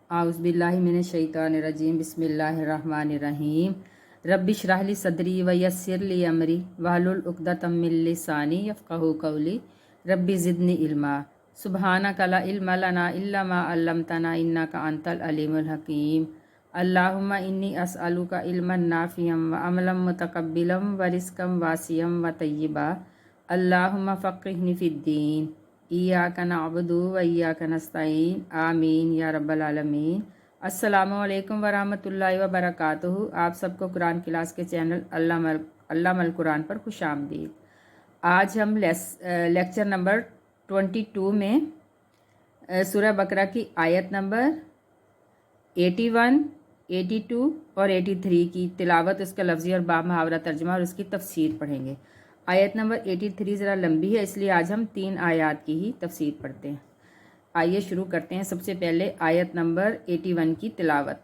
आउज़ुबिल्लाहि मिनश्शैतानिर्रजीम बिस्मिल्लाहिर्रहमानिर्रहीम रब्बिश्रह ली सदरी व यस्सिर ली अमरी वहलुल उक़दतम मिन लिसानी यफ़क़हू क़ौली रब्बि ज़िदनी इल्मा सुब्हानका ला इल्मा लना इल्ला मा अल्लमतना इन्नका अंतल अलीमुल हकीम अल्लाहुम्मा इन्नी अस्अलुका इल्मन नाफ़िअम व अमलन मुतक़ब्बिलन व रिज़्क़न वासिअन व तय्यिबा अल्लाहुम्मा फ़क़्हिनी फ़िद्दीन इय्याका नअबुदु व इय्याका नस्तईन आमीन या रब्बल आलमीन। अस्सलामु अलैकुम व रहमतुल्लाहि व बरकातुहू। आप सबको कुरान क्लास के चैनल अल्लामल कुरान पर खुश आमदीद। आज हम लेक्चर नंबर 22 में सूरह बकरा की आयत नंबर 81, 82 और 83 की तिलावत, उसका लफ्ज़ी और बाब मुहावरा तर्जुमा और उसकी तफसीर पढ़ेंगे। आयत नंबर 83 ज़रा लंबी है, इसलिए आज हम 3 आयत की ही तफसीर पढ़ते हैं। आइए शुरू करते हैं। सबसे पहले आयत नंबर 81 की तिलावत।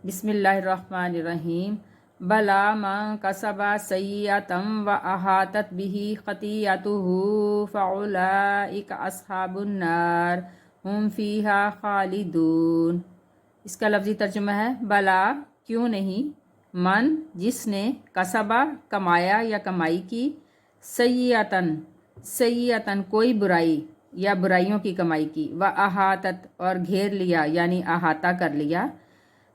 बिस्मिल्लाहिर्रहमानिर्रहीम। बला मा कसबा सय्यतम व अहातत बिही खतियतुहु फउलाइका अस्हाबुन नार हुम फीहा खालिदून। इसका लफ्ज़ी तर्जुमा है, भला क्यों नहीं, मन जिसने, कसबा कमाया या कमाई की, सय्यतन कोई बुराई या बुराइयों की कमाई की, व अहातत और घेर लिया यानी अहाता कर लिया,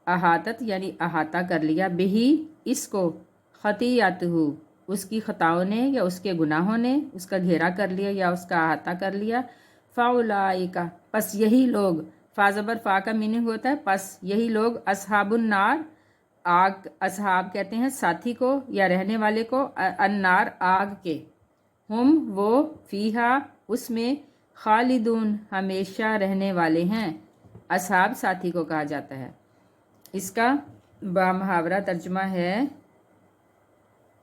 अहातत यानी अहाता कर लिया, बिही इसको, खतियतहु उसकी खताओं ने या उसके गुनाहों ने उसका घेरा कर लिया या उसका अहाता कर लिया, फ़उलाइका पस यही लोग, फ़ाज़बर फ़ा का मीनिंग होता है पस यही लोग, अस्हाबुन नार आग, असहाब कहते हैं साथी को या रहने वाले को, अन्नार आग के, हम वो, फ़ीहा उसमें, खालिदून हमेशा रहने वाले हैं। असहाब साथी को कहा जाता है। इसका बामुहावरा तर्जुमा है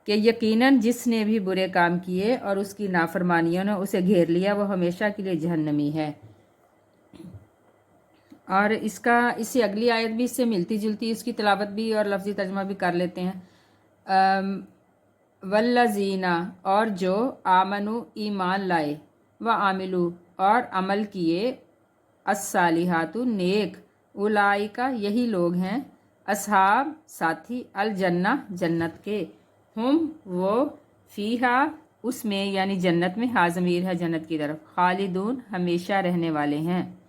कि यकीनन जिसने भी बुरे काम किए और उसकी नाफरमानियों ने उसे घेर लिया, वो हमेशा के लिए जहन्नमी है। और इससे अगली आयत भी इससे मिलती जुलती, इसकी तिलावत भी और लफ्ज़ी तर्जुमा भी कर लेते हैं। वल्लज़ीना और जो, आमनु ईमान लाए, व आमिलू और अमल किए, अस्सालिहातु नेक, उलाइका यही लोग हैं, असहाब साथी, अल जन्ना जन्नत के, हम वो, फ़ीहा उसमें यानी जन्नत में, हाज़मीर है जन्नत की तरफ, खालिदून हमेशा रहने वाले हैं।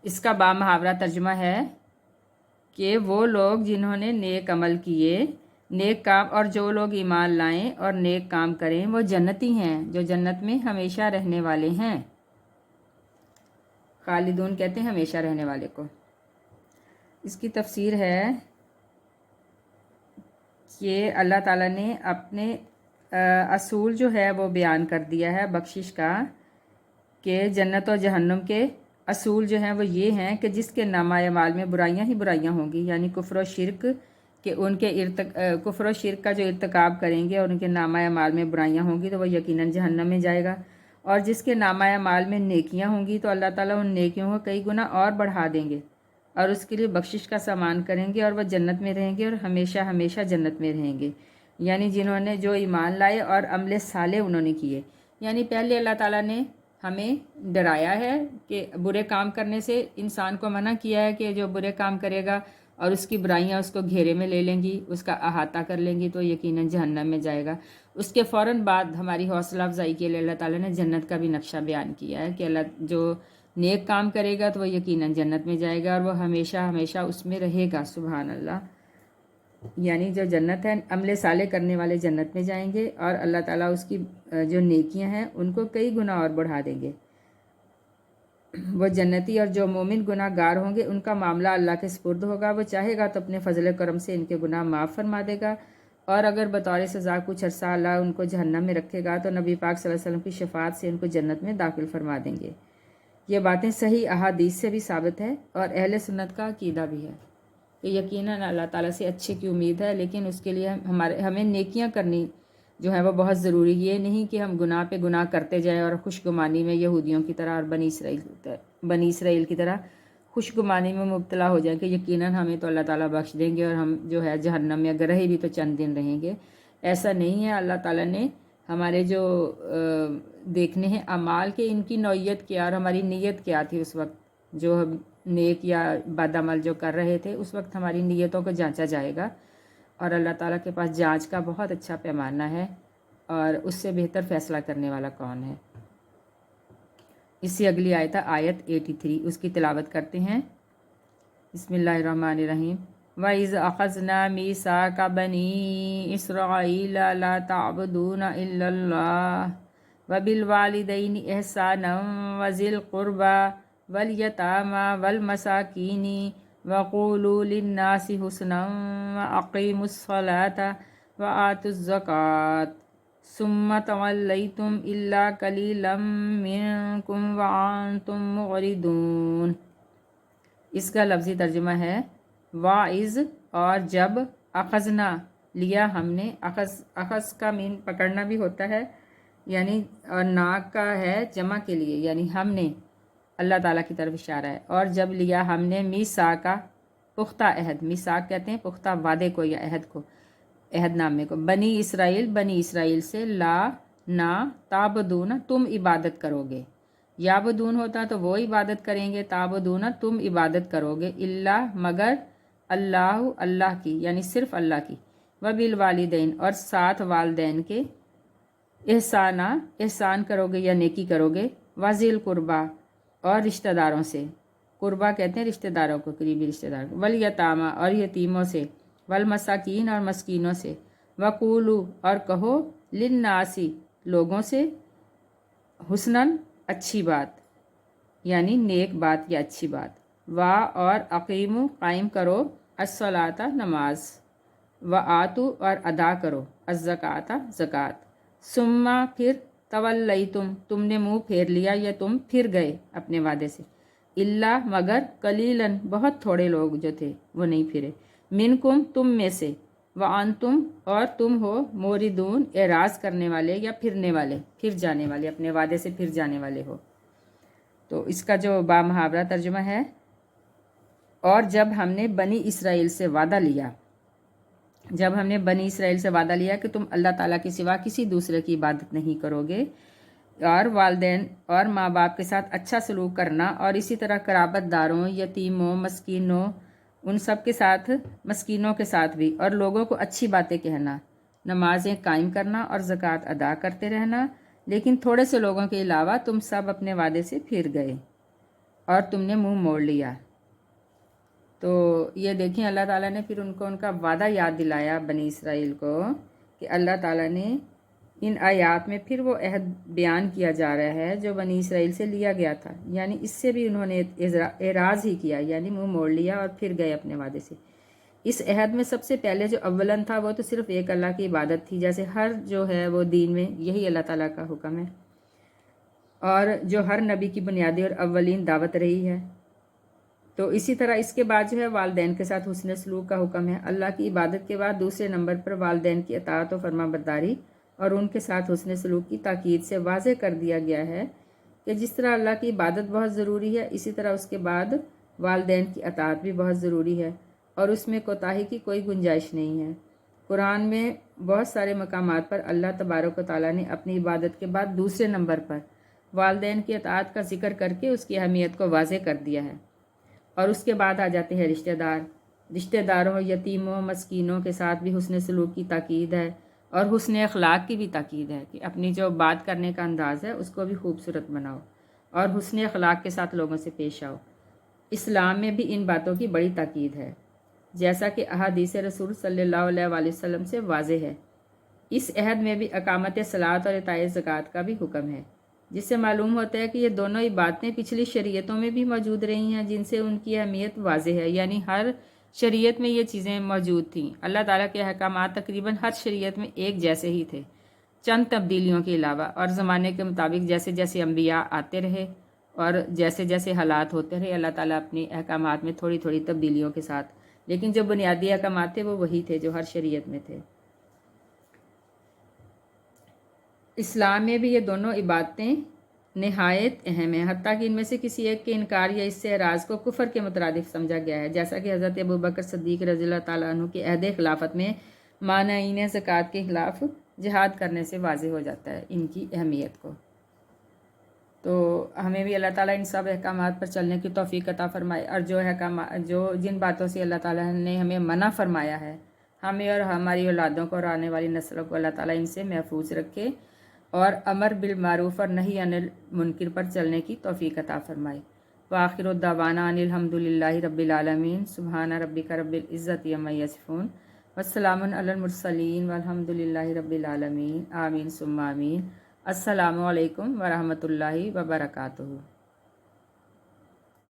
इसका बामुहावरा तर्जुमा है कि वो लोग जिन्होंने नेक अमल किए, नेक काम, और जो लोग ईमान लाएं और नेक काम करें, वो जन्नती हैं जो जन्नत में हमेशा रहने वाले हैं। खालिदून कहते हैं हमेशा रहने वाले को। इसकी तफसीर है कि अल्लाह ताला ने अपने असूल जो है वो बयान कर दिया है बख्शिश का, कि जन्नत और जहन्नुम के असूल जो हैं वो ये हैं कि जिसके नामाए माल में बुराइयां ही बुराइयां होंगी, यानी कुफ्र और शिरक के उनके कुफ्र और शिरक का जो इर्तिकाब करेंगे और उनके नामाए माल में बुराइयां होंगी तो वह यकीनन जहन्नम में जाएगा। और जिसके नामाए माल में नेकियां होंगी तो अल्लाह ताला उन नेकियों को कई गुना और बढ़ा देंगे और उसके लिए बख्शिश का सामान करेंगे और वह जन्नत में रहेंगे और हमेशा हमेशा जन्नत में रहेंगे। यानी जिन्होंने जो ईमान लाए और अमले साले उन्होंने किए, यानी पहले अल्लाह ताला ने हमें डराया है कि बुरे काम करने से, इंसान को मना किया है कि जो बुरे काम करेगा और उसकी बुराइयां उसको घेरे में ले लेंगी, उसका अहाता कर लेंगी तो यकीनन जहन्नम में जाएगा। उसके फ़ौरन बाद हमारी हौसला अफजाई के लिए अल्लाह ताला ने जन्नत का भी नक्शा बयान किया है कि अल्लाह जो नेक काम करेगा तो वह यकीनन जन्नत में जाएगा और वह हमेशा हमेशा उसमें रहेगा। सुभान अल्लाह। यानी जो जन्नत है, अमले साले करने वाले जन्नत में जाएंगे और अल्लाह ताला उसकी जो नेकियां हैं उनको कई गुना और बढ़ा देंगे। वो जन्नती और जो मोमिन गुनाहगार होंगे उनका मामला अल्लाह के सुपुर्द होगा। वो चाहेगा तो अपने फजल करम से इनके गुनाह माफ़ फरमा देगा, और अगर बतौर सज़ा कुछ अरसा अल्लाह उनको जहन्नम में रखेगा तो नबी पाक सल्लल्लाहु अलैहि वसल्लम की शफात से उनको जन्नत में दाखिल फरमा देंगे। ये बातें सही अहादीस से भी साबित है और अहले सुन्नत का अकीदा भी है कि यकीनन अल्लाह ताला से अच्छे की उम्मीद है, लेकिन उसके लिए हमें नेकियां करनी जो है वो बहुत ज़रूरी। ये नहीं कि हम गुनाह पे गुनाह करते जाएं और खुशगुमानी में यहूदियों की तरह और बनी इसराइल की तरह खुशगुमानी में मुब्तला हो जाएं कि यकीनन हमें तो अल्लाह ताला बख्श देंगे और हम जो है जहन्नम में अगर रहे भी तो चंद दिन रहेंगे। ऐसा नहीं है। अल्लाह ताला ने हमारे जो देखने हैं अमाल के, इनकी नौयत क्या और हमारी नीयत क्या थी उस वक्त जो नेक या बद अमल जो कर रहे थे, उस वक्त हमारी नीयतों को जांचा जाएगा और अल्लाह ताला के पास जांच का बहुत अच्छा पैमाना है और उससे बेहतर फ़ैसला करने वाला कौन है। इससे अगली आयत आयत 83, उसकी तिलावत करते हैं। बिस्मिल्लाहिर्रहमानिर्रहीम। वइज़ अख़ज़ना मीसाका बनी इस्राईल ला ताबुदूना इल्लल्लाह व बिल वालिदैनि इहसानम व ज़िल क़ुरबा वल यतामा वल मसाकीनी व क़ूलू लिन्नासि हुस्नन व अक़ीमुस्सलाता व आतुज़ ज़कात सुम्मा तवल्लैतुम इल्ला कलीलम मिनकुम व अंतुम मुअरिदून। इसका लफ्ज़ी तर्जुमा है वाइज़ और जब, अख़ज़ना लिया हमने, अख़ज़ का मीन पकड़ना भी होता है यानी, और नाक का है जमा के लिए यानी हमने, अल्लाह ताला की तरफ इशारा है। और जब लिया हमने मीसाका पुख्ता अहद, मीसाक कहते हैं पुख्ता वादे को या अहद को, अहदनामे को, बनी इसराइल से, ला ना, ताबदूना तुम इबादत करोगे, याबदून होता तो वो इबादत करेंगे, ताबदूना तुम इबादत करोगे, इल्ला मगर, अल्लाह अल्लाह की यानी सिर्फ अल्लाह की, व बिल वालिदैन और साथ वालदैन के, एहसान करोगे या नेकी करोगे, वाजिल कुर्बा और रिश्तेदारों से, कुर्बा कहते हैं रिश्तेदारों को, करीबी रिश्तेदार, वल यतामा और यतीमों से, वल मसाकीन और मस्कीनों से, वकूलू और कहो, लिन्नासी लोगों से, हुस्नन अच्छी बात यानी नेक बात या अच्छी बात, वा और अकीमु कायम करो, अस्सलाता नमाज, व आतु और अदा करो, अज़्ज़काता ज़कात, सुम्मा फिर, तवल्लैतुम तुमने मुंह फेर लिया या तुम फिर गए अपने वादे से, इल्ला मगर, कलीलन बहुत थोड़े लोग जो थे वो नहीं फिरे, मिनकुम तुम में से, व अंतुम और तुम हो, मोरिदून एराज करने वाले या फिरने वाले, फिर जाने वाले, अपने वादे से फिर जाने वाले हो। तो इसका जो बामुहावरा तर्जुमा है, और जब हमने बनी इसराइल से वादा लिया, जब हमने बनी इसराइल से वादा लिया कि तुम अल्लाह ताला के सिवा किसी दूसरे की इबादत नहीं करोगे, और वालदैन और माँ बाप के साथ अच्छा सलूक करना, और इसी तरह कराबतदारों, यतीमों, मस्कीनों, उन सब के साथ, मस्कीनों के साथ भी, और लोगों को अच्छी बातें कहना, नमाजें कायम करना और ज़कात अदा करते रहना, लेकिन थोड़े से लोगों के अलावा तुम सब अपने वादे से फिर गए और तुमने मुंह मोड़ लिया। तो ये देखें, अल्लाह ताला ने फिर उनको उनका वादा याद दिलाया बनी इसराइल को, कि अल्लाह ताला ने इन आयात में फिर वो अहद बयान किया जा रहा है जो बनी इसराइल से लिया गया था, यानी इससे भी उन्होंने एराज़ ही किया, यानी मुंह मोड़ लिया और फिर गए अपने वादे से। इस अहद में सबसे पहले जो अव्वलन था वो तो सिर्फ एक अल्लाह की इबादत थी, जैसे हर जो है वो दीन में यही अल्लाह ताला का हुक्म है, और जो हर नबी की बुनियादी और अव्वलीन दावत रही है। तो इसी तरह इसके बाद जो है वालदैन के साथ हुस्न सलूक का हुक्म है। अल्लाह की इबादत के बाद दूसरे नंबर पर वालदैन की अताअत और फरमाबरदारी और उनके साथ हुस्न सलूक की ताकीद से वाज़ेह कर दिया गया है कि जिस तरह अल्लाह की इबादत बहुत ज़रूरी है, इसी तरह उसके बाद वालदैन की अताअत भी बहुत ज़रूरी है और उसमें कोताही की कोई गुंजाइश नहीं है। कुरान में बहुत सारे मकामात पर अल्लाह तबारक व तआला ने अपनी इबादत के बाद दूसरे नंबर पर वालदैन की अताअत का जिक्र करके उसकी अहमियत को वाज़ेह कर दिया है। और उसके बाद आ जाते हैं रिश्तेदारों, यतीमों, मस्कीनों के साथ भी हुस्न सलूक की ताकीद है और हुस्न अखलाक की भी ताकीद है कि अपनी जो बात करने का अंदाज़ है उसको भी खूबसूरत बनाओ और हुस्न अखलाक के साथ लोगों से पेश आओ। इस्लाम में भी इन बातों की बड़ी ताकीद है, जैसा कि अहादीस रसूल सल्लल्लाहु अलैहि वसल्लम से वाज़ेह है। इस अहद में भी अकामत सलात और इताए ज़कात का भी हुक्म है, जिससे मालूम होता है कि ये दोनों ही बातें पिछली शरीयतों में भी मौजूद रही हैं, जिनसे उनकी अहमियत वाज़ेह है, यानी हर शरीयत में ये चीज़ें मौजूद थीं। अल्लाह ताला के अहकामात तकरीबन हर शरीयत में एक जैसे ही थे, चंद तब्दीलियों के अलावा, और ज़माने के मुताबिक जैसे जैसे अम्बिया आते रहे और जैसे जैसे हालात होते रहे, अल्लाह ताला अपने अहकामात में थोड़ी थोड़ी तब्दीलियों के साथ, लेकिन जो बुनियादी अहकामात थे वो वही थे जो हर शरीयत में थे। इस्लाम में भी ये दोनों इबादतें नहायत अहम हैं, हत्ता कि इनमें से किसी एक के इनकार या इससे एराज़ को कुफर के मुतरादिफ समझा गया है, जैसा कि हज़रत अबू बकर सिद्दीक़ रज़ियल्लाहु ताला अन्हु के अहद खिलाफत में मानईन ज़कात के खिलाफ जिहाद करने से वाज़ेह हो जाता है इनकी अहमियत को। تو ہمیں بھی اللہ تعالیٰ ان سب احکامات پر چلنے کی توفیق عطا فرمائے، اور جو جن باتوں سے اللہ تعالیٰ نے ہمیں منع فرمایا ہے، ہمیں اور ہماری اولادوں کو اور آنے والی نسلوں کو اللہ تعالیٰ ان سے محفوظ رکھے، اور امر بالمعروف اور نہی عن المنکر پر چلنے کی توفیق عطا فرمائے۔ وآخر الدعوانا ان الحمد للہ رب العالمین، سبحان ربک رب العزت عما یصفون، والسلام علی المرسلین والحمد للہ رب العالمین، آمین ثم آمین۔ السلام علیکم ورحمۃ اللہ وبرکاتہ۔